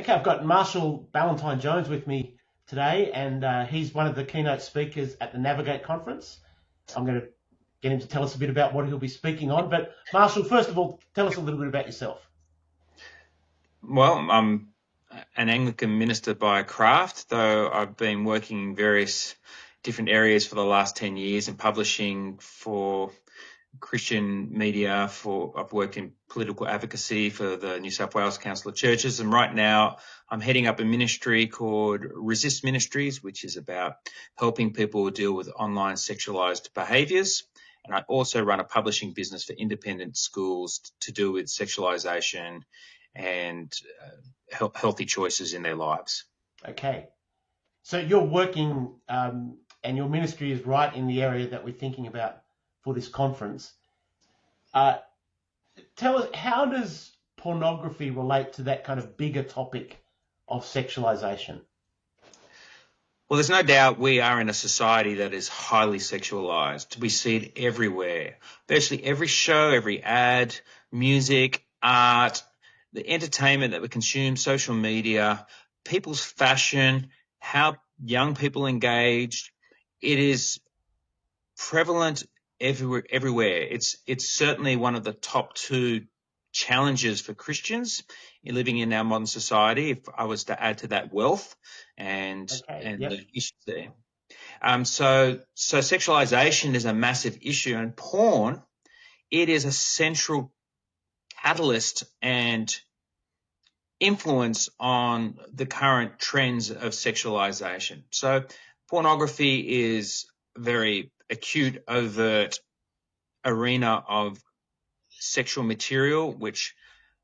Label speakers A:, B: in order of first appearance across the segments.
A: Okay, I've got Marshall Ballantine-Jones with me today, and he's one of the keynote speakers at the Navigate conference. I'm going to get him to tell us a bit about what he'll be speaking on. But Marshall, first of all, tell us a little bit about yourself.
B: Well, I'm an Anglican minister by craft, though I've been working in various different areas for the last 10 years in publishing for Christian media. I've worked in political advocacy for the New South Wales Council of Churches, and right now I'm heading up a ministry called Resist Ministries, which is about helping people deal with online sexualized behaviours. And I also run a publishing business for independent schools to do with sexualization and healthy choices in their lives.
A: Okay, so you're working and your ministry is right in the area that we're thinking about for this conference. Tell us, how does pornography relate to that kind of bigger topic of sexualization?
B: Well, there's no doubt we are in a society that is highly sexualized. We see it everywhere. Virtually every show, every ad, music, art, the entertainment that we consume, social media, people's fashion, how young people engage. It is prevalent everywhere. It's certainly one of the top two challenges for Christians in living in our modern society. If I was to add to that wealth and the issues there. So sexualization is a massive issue, and porn, it is a central catalyst and influence on the current trends of sexualization. So pornography is very acute, overt arena of sexual material, which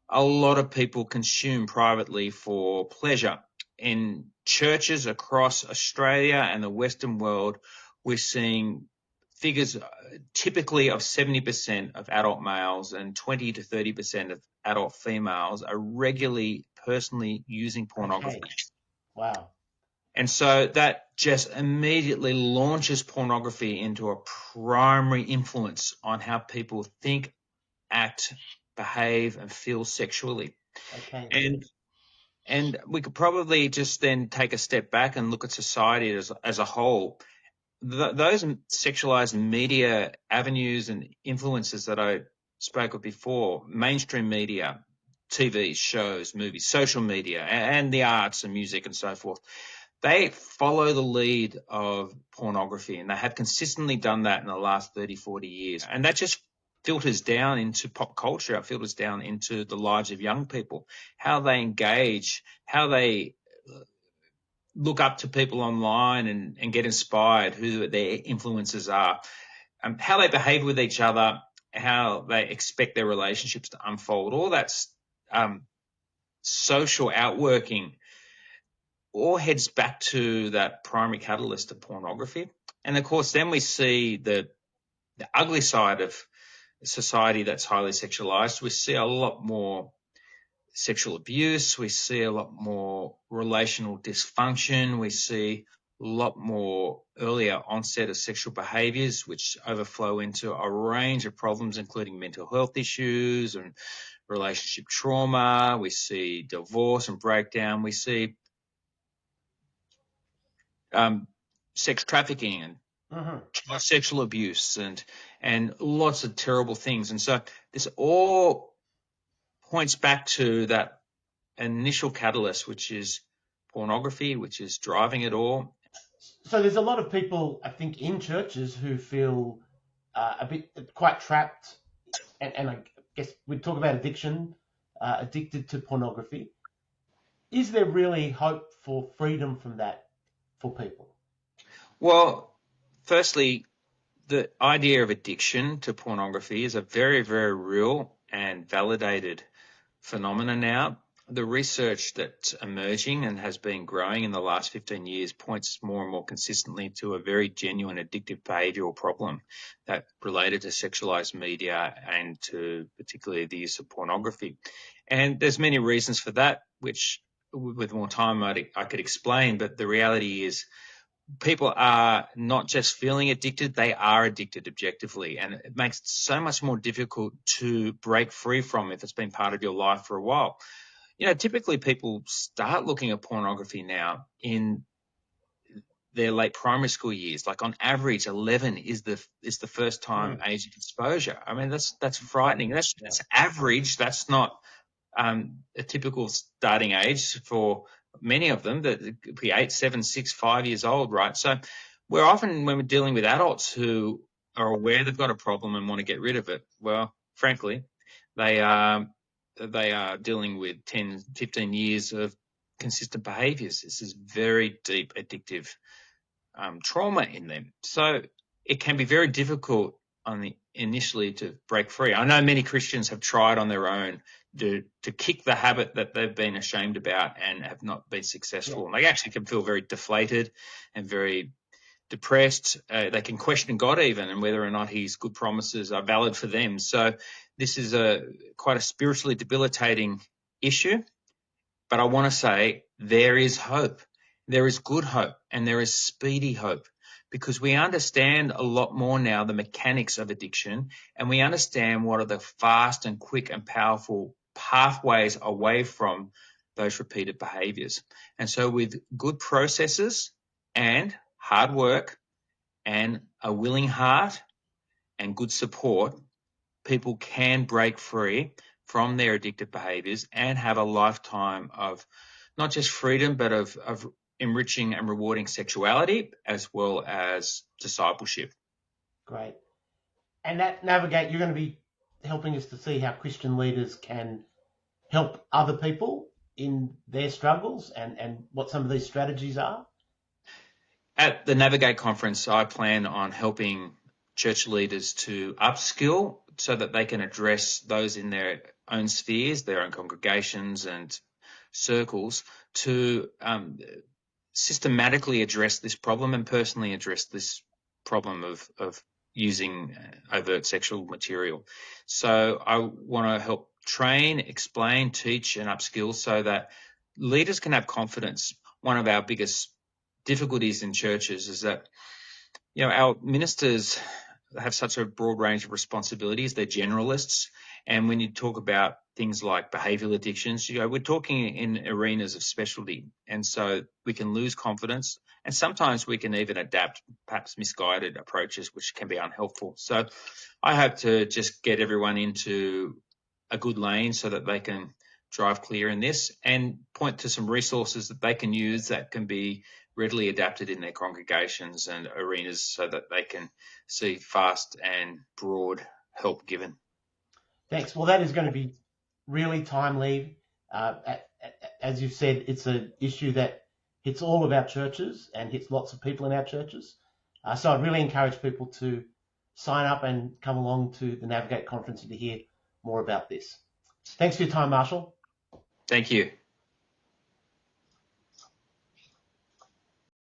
B: a lot of people consume privately for pleasure. In churches across Australia and the Western world, we're seeing figures typically of 70% of adult males and 20 to 30% of adult females are regularly personally using pornography.
A: Okay. Wow.
B: And so that just immediately launches pornography into a primary influence on how people think, act, behave, and feel sexually.
A: Okay.
B: And we could probably just then take a step back and look at society as a whole. Those sexualized media avenues and influences that I spoke of before, mainstream media, TV shows, movies, social media, and the arts and music and so forth, they follow the lead of pornography, and they have consistently done that in the last 30, 40 years. And that just filters down into pop culture. It filters down into the lives of young people, how they engage, how they look up to people online and get inspired, who their influences are, how they behave with each other, how they expect their relationships to unfold. All that's social outworking all heads back to that primary catalyst of pornography. And of course, then we see the ugly side of society that's highly sexualized. We see a lot more sexual abuse. We see a lot more relational dysfunction. We see a lot more earlier onset of sexual behaviors, which overflow into a range of problems, including mental health issues and relationship trauma. We see divorce and breakdown. We see sex trafficking and sexual abuse and lots of terrible things. And so this all points back to that initial catalyst, which is pornography, which is driving it all.
A: So there's a lot of people, I think, in churches who feel a bit quite trapped, and I guess we'd talk about addiction, addicted to pornography. Is there really hope for freedom from that for people?
B: Well, firstly, the idea of addiction to pornography is a very, very real and validated phenomenon now. The research that's emerging and has been growing in the last 15 years points more and more consistently to a very genuine addictive behavioral problem that related to sexualized media and to particularly the use of pornography. And there's many reasons for that, which with more time I could explain, but the reality is people are not just feeling addicted, they are addicted objectively. And it makes it so much more difficult to break free from if it's been part of your life for a while. typically people start looking at pornography now in their late primary school years. Like on average, 11 is the first time age of exposure. I mean, that's frightening. That's average. That's not a typical starting age for many of them. That could be 8, 7, 6, 5 years old, right? So we're often, when we're dealing with adults who are aware they've got a problem and want to get rid of it, well, frankly, they are dealing with 10, 15 years of consistent behaviors. This is very deep addictive trauma in them. So it can be very difficult initially to break free. I know many Christians have tried on their own to kick the habit that they've been ashamed about and have not been successful. Yeah. And they actually can feel very deflated and very depressed. They can question God even, and whether or not his good promises are valid for them. So this is quite a spiritually debilitating issue. But I want to say there is hope. There is good hope, and there is speedy hope, because we understand a lot more now the mechanics of addiction, and we understand what are the fast and quick and powerful pathways away from those repeated behaviors. And so with good processes and hard work and a willing heart and good support, people can break free from their addictive behaviors and have a lifetime of not just freedom, but of enriching and rewarding sexuality as well as discipleship.
A: Great. And that Navigate, you're going to be helping us to see how Christian leaders can help other people in their struggles and what some of these strategies are?
B: At the Navigate conference, I plan on helping church leaders to upskill so that they can address those in their own spheres, their own congregations and circles, to systematically address this problem and personally address this problem of using overt sexual material. So I want to help train, explain, teach, and upskill so that leaders can have confidence. One of our biggest difficulties in churches is that, our ministers have such a broad range of responsibilities. They're generalists. And when you talk about things like behavioral addictions, we're talking in arenas of specialty. And so we can lose confidence, and sometimes we can even adapt perhaps misguided approaches, which can be unhelpful. So I hope to just get everyone into a good lane so that they can drive clear in this, and point to some resources that they can use that can be readily adapted in their congregations and arenas so that they can see fast and broad help given.
A: Thanks. Well, that is going to be really timely. As you've said, it's an issue that hits all of our churches and hits lots of people in our churches. So I'd really encourage people to sign up and come along to the Navigate conference and to hear more about this. Thanks for your time, Marshall.
B: Thank you.